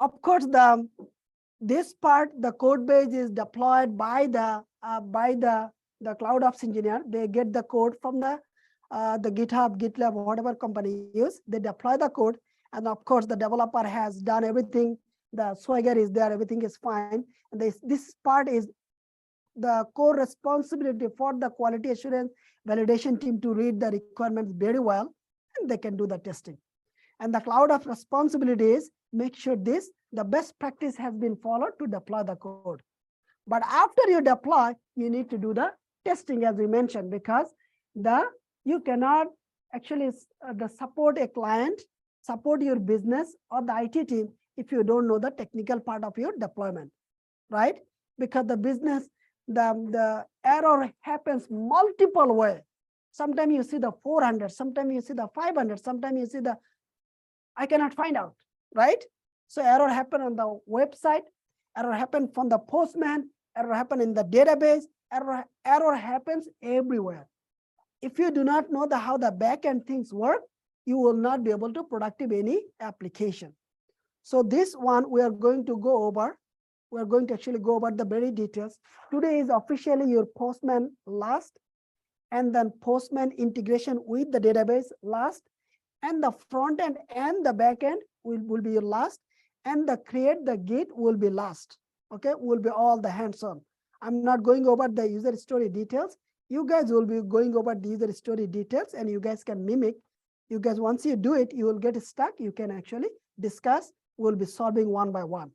Of course, this part, the code base is deployed by the cloud ops engineer. They get the code from the GitHub, GitLab, whatever company use. They deploy the code, and of course, the developer has done everything. The Swagger is there, everything is fine. And this part is the core responsibility for the quality assurance validation team to read the requirements very well, and they can do the testing. And the cloud of responsibility is make sure the best practice has been followed to deploy the code. But after you deploy, you need to do the testing, as we mentioned, because you cannot actually support a client, support your business or the IT team if you don't know the technical part of your deployment, right? Because the business, the error happens multiple ways. Sometimes you see the 400, sometimes you see the 500, sometimes you see the I cannot find out, right? So error happen on the website, error happen from the Postman, error happen in the database, error happens everywhere. If you do not know how the backend things work, you will not be able to productive any application. So this one we are going to go over. We are going to actually go over the very details. Today is officially your Postman last, and then Postman integration with the database last, and the front end and the back end will be your last, and the create the Git will be last. Okay, will be all the hands-on. I'm not going over the user story details. You guys will be going over the user story details, and you guys can mimic. You guys, once you do it, you will get stuck. You can actually discuss. We'll be solving one by one.